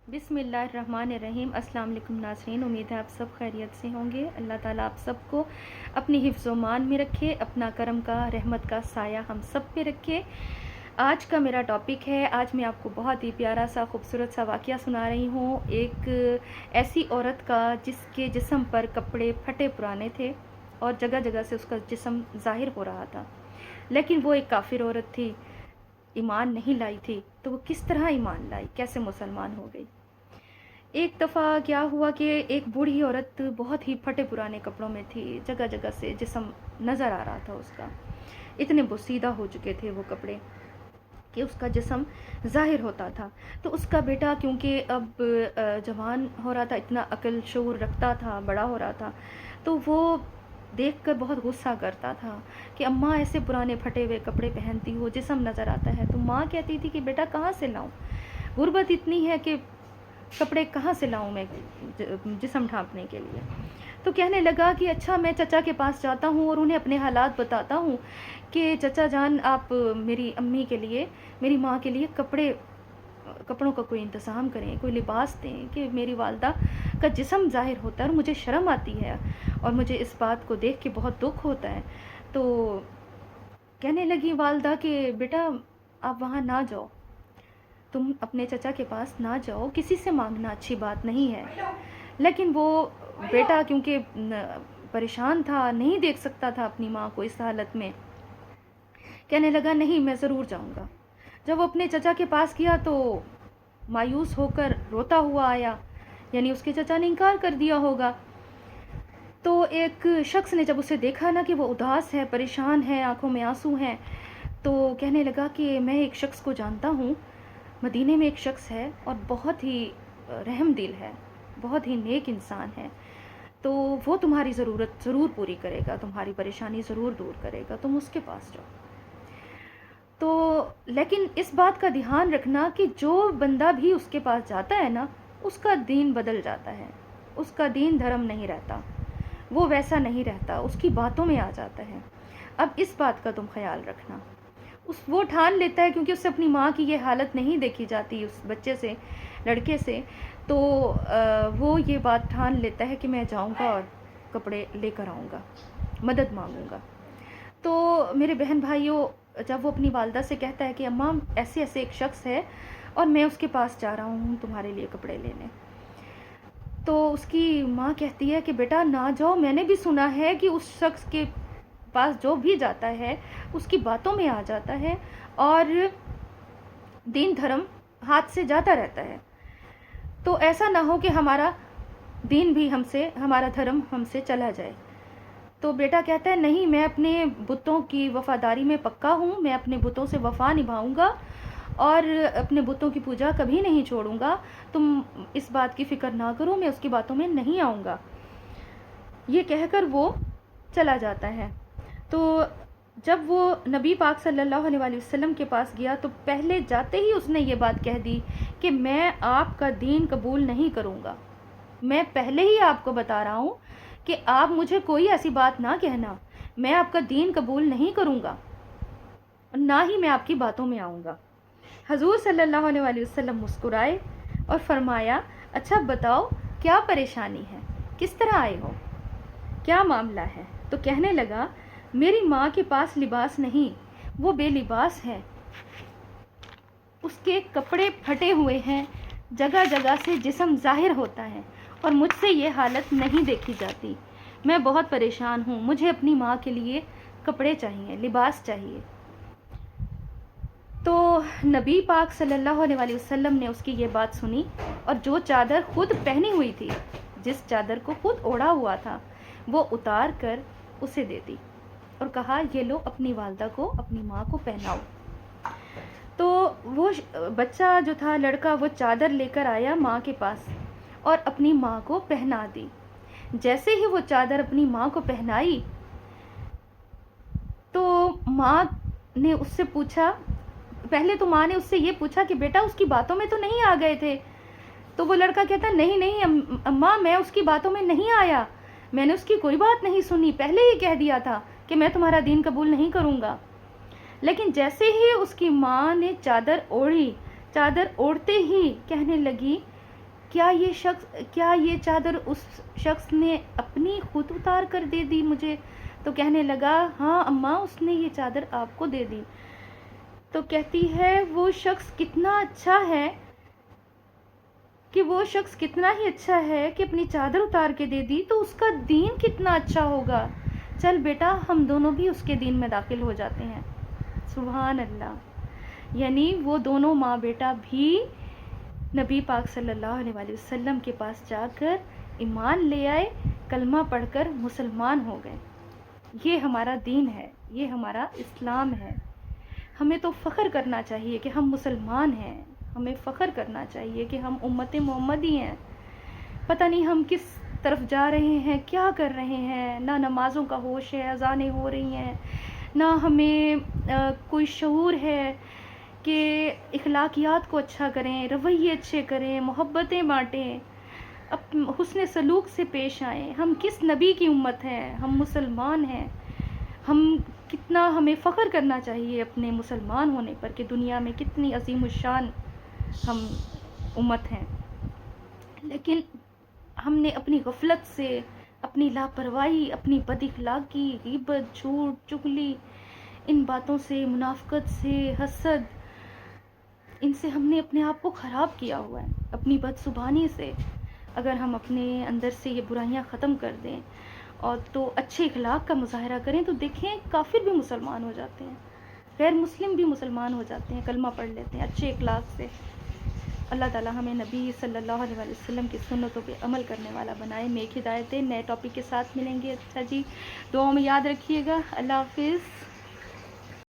بسم اللہ الرحمن الرحیم۔ السلام علیکم ناظرین، امید ہے آپ سب خیریت سے ہوں گے۔ اللہ تعالیٰ آپ سب کو اپنی حفظ و مان میں رکھے، اپنا کرم کا رحمت کا سایہ ہم سب پہ رکھے۔ آج کا میرا ٹاپک ہے، آج میں آپ کو بہت ہی پیارا سا خوبصورت سا واقعہ سنا رہی ہوں، ایک ایسی عورت کا جس کے جسم پر کپڑے پھٹے پرانے تھے اور جگہ جگہ سے اس کا جسم ظاہر ہو رہا تھا، لیکن وہ ایک کافر عورت تھی، ایمان نہیں لائی تھی۔ تو وہ کس طرح ایمان لائی، کیسے مسلمان ہو گئی؟ ایک دفعہ کیا ہوا کہ ایک بوڑھی عورت بہت ہی پھٹے پرانے کپڑوں میں تھی، جگہ جگہ سے جسم نظر آ رہا تھا اس کا، اتنے بوسیدہ ہو چکے تھے وہ کپڑے کہ اس کا جسم ظاہر ہوتا تھا۔ تو اس کا بیٹا کیونکہ اب جوان ہو رہا تھا، اتنا عقل شعور رکھتا تھا، بڑا ہو رہا تھا، تو وہ دیکھ کر بہت غصہ کرتا تھا کہ اماں ایسے پرانے پھٹے ہوئے کپڑے پہنتی ہو، جسم نظر آتا ہے۔ تو ماں کہتی تھی کہ بیٹا کہاں سے لاؤں، غربت اتنی ہے کہ کپڑے کہاں سے لاؤں میں جسم ڈھانپنے کے لیے۔ تو کہنے لگا کہ اچھا میں چچا کے پاس جاتا ہوں اور انہیں اپنے حالات بتاتا ہوں کہ چچا جان آپ میری امی کے لیے، میری ماں کے لیے کپڑوں کا کوئی انتظام کریں، کوئی لباس دیں کہ میری والدہ کا جسم ظاہر ہوتا ہے اور مجھے شرم آتی ہے اور مجھے اس بات کو دیکھ کے بہت دکھ ہوتا ہے۔ تو کہنے لگی والدہ کہ بیٹا آپ وہاں نہ جاؤ، تم اپنے چچا کے پاس نہ جاؤ، کسی سے مانگنا اچھی بات نہیں ہے۔ لیکن وہ بیٹا کیونکہ پریشان تھا، نہیں دیکھ سکتا تھا اپنی ماں کو اس حالت میں، کہنے لگا نہیں میں ضرور جاؤں گا۔ جب وہ اپنے چچا کے پاس گیا تو مایوس ہو کر روتا ہوا آیا، یعنی اس کے چچا نے انکار کر دیا ہوگا۔ تو ایک شخص نے جب اسے دیکھا نا کہ وہ اداس ہے، پریشان ہے، آنکھوں میں آنسو ہیں، تو کہنے لگا کہ میں ایک شخص کو جانتا ہوں، مدینے میں ایک شخص ہے اور بہت ہی رحم دل ہے، بہت ہی نیک انسان ہے، تو وہ تمہاری ضرورت ضرور پوری کرے گا، تمہاری پریشانی ضرور دور کرے گا، تم اس کے پاس جاؤ۔ تو لیکن اس بات کا دھیان رکھنا کہ جو بندہ بھی اس کے پاس جاتا ہے نا، اس کا دین بدل جاتا ہے، اس کا دین دھرم نہیں رہتا، وہ ویسا نہیں رہتا، اس کی باتوں میں آ جاتا ہے۔ اب اس بات کا تم خیال رکھنا۔ وہ ٹھان لیتا ہے، کیونکہ اس سے اپنی ماں کی یہ حالت نہیں دیکھی جاتی اس بچے سے، لڑکے سے، تو وہ یہ بات ٹھان لیتا ہے کہ میں جاؤں گا اور کپڑے لے کر آؤں گا، مدد مانگوں گا۔ تو میرے بہن بھائیوں، جب وہ اپنی والدہ سے کہتا ہے کہ اماں ایسے ایسے ایک شخص ہے اور میں اس کے پاس جا رہا ہوں تمہارے لیے کپڑے لینے، تو اس کی ماں کہتی ہے کہ بیٹا نہ جاؤ، میں نے بھی سنا ہے کہ اس شخص کے پاس جو بھی جاتا ہے اس کی باتوں میں آ جاتا ہے اور دین دھرم ہاتھ سے جاتا رہتا ہے، تو ایسا نہ ہو کہ ہمارا دین بھی ہم سے، ہمارا دھرم ہم سے چلا جائے۔ تو بیٹا کہتا ہے نہیں، میں اپنے بتوں کی وفاداری میں پکا ہوں، میں اپنے بتوں سے وفا نبھاؤں گا اور اپنے بتوں کی پوجا کبھی نہیں چھوڑوں گا، تم اس بات کی فکر نہ کرو، میں اس کی باتوں میں نہیں آؤں گا۔ یہ کہہ کر وہ چلا جاتا ہے۔ تو جب وہ نبی پاک صلی اللہ علیہ وآلہ وسلم کے پاس گیا تو پہلے جاتے ہی اس نے یہ بات کہہ دی کہ میں آپ کا دین قبول نہیں کروں گا، میں پہلے ہی آپ کو بتا رہا ہوں کہ آپ مجھے کوئی ایسی بات نہ کہنا، میں آپ کا دین قبول نہیں کروں گا، نہ ہی میں آپ کی باتوں میں آؤں گا۔ حضور صلی اللہ علیہ وآلہ وسلم مسکرائے اور فرمایا اچھا بتاؤ کیا پریشانی ہے، کس طرح آئے ہو، کیا معاملہ ہے؟ تو کہنے لگا میری ماں کے پاس لباس نہیں، وہ بے لباس ہے، اس کے کپڑے پھٹے ہوئے ہیں، جگہ جگہ سے جسم ظاہر ہوتا ہے اور مجھ سے یہ حالت نہیں دیکھی جاتی، میں بہت پریشان ہوں، مجھے اپنی ماں کے لیے کپڑے چاہیے، لباس چاہیے۔ تو نبی پاک صلی اللہ علیہ وآلہ وسلم نے اس کی یہ بات سنی اور جو چادر خود پہنی ہوئی تھی، جس چادر کو خود اوڑھا ہوا تھا، وہ اتار کر اسے دے دی اور کہا یہ لو اپنی والدہ کو، اپنی ماں کو پہناؤ۔ تو وہ بچہ جو تھا، لڑکا، وہ چادر لے کر آیا ماں کے پاس اور اپنی ماں کو پہنا دی۔ جیسے ہی وہ چادر اپنی ماں کو پہنائی تو ماں نے اس سے پوچھا، پہلے تو ماں نے اس سے یہ پوچھا کہ بیٹا اس کی باتوں میں تو نہیں آ گئے تھے؟ تو وہ لڑکا کہتا نہیں نہیں اماں میں اس کی باتوں میں نہیں آیا، میں نے اس کی کوئی بات نہیں سنی، پہلے ہی کہہ دیا تھا کہ میں تمہارا دین قبول نہیں کروں گا۔ لیکن جیسے ہی اس کی ماں نے چادر اوڑھی، چادر اوڑھتے ہی کہنے لگی کیا یہ چادر اس شخص نے اپنی خود اتار کر دے دی مجھے؟ تو کہنے لگا ہاں اماں، اس نے یہ چادر آپ کو دے دی۔ تو کہتی ہے وہ شخص کتنا اچھا ہے کہ اپنی چادر اتار کے دے دی، تو اس کا دین کتنا اچھا ہوگا۔ چل بیٹا، ہم دونوں بھی اس کے دین میں داخل ہو جاتے ہیں۔ سبحان اللہ۔ یعنی وہ دونوں ماں بیٹا بھی نبی پاک صلی اللہ علیہ وآلہ وسلم کے پاس جا کر ایمان لے آئے، کلمہ پڑھ کر مسلمان ہو گئے۔ یہ ہمارا دین ہے، یہ ہمارا اسلام ہے۔ ہمیں تو فخر کرنا چاہیے کہ ہم مسلمان ہیں، ہمیں فخر کرنا چاہیے کہ ہم امت محمدی ہیں۔ پتہ نہیں ہم کس طرف جا رہے ہیں، کیا کر رہے ہیں، نہ نمازوں کا ہوش ہے، اذانیں ہو رہی ہیں، نہ ہمیں کوئی شعور ہے کہ اخلاقیات کو اچھا کریں، رویے اچھے کریں، محبتیں بانٹیں، حسن سلوک سے پیش آئیں۔ ہم کس نبی کی امت ہیں؟ ہم مسلمان ہیں۔ ہمیں فخر کرنا چاہیے اپنے مسلمان ہونے پر کہ دنیا میں کتنی عظیم الشان ہم امت ہیں۔ لیکن ہم نے اپنی غفلت سے، اپنی لاپرواہی، اپنی بد اخلاقی، غیبت، جھوٹ، چغلی، ان باتوں سے، منافقت سے، حسد، ان سے ہم نے اپنے آپ کو خراب کیا ہوا ہے۔ اپنی بد زبانی سے اگر ہم اپنے اندر سے یہ برائیاں ختم کر دیں اور تو اچھے اخلاق کا مظاہرہ کریں، تو دیکھیں کافر بھی مسلمان ہو جاتے ہیں، غیر مسلم بھی مسلمان ہو جاتے ہیں، کلمہ پڑھ لیتے ہیں اچھے اخلاق سے۔ اللہ تعالی ہمیں نبی صلی اللہ علیہ وآلہ وسلم کی سنتوں پہ عمل کرنے والا بنائے۔ نیک ہدایتیں نئے ٹاپک کے ساتھ ملیں گے۔ اچھا جی، دعاؤں میں یاد رکھیے گا۔ اللہ حافظ۔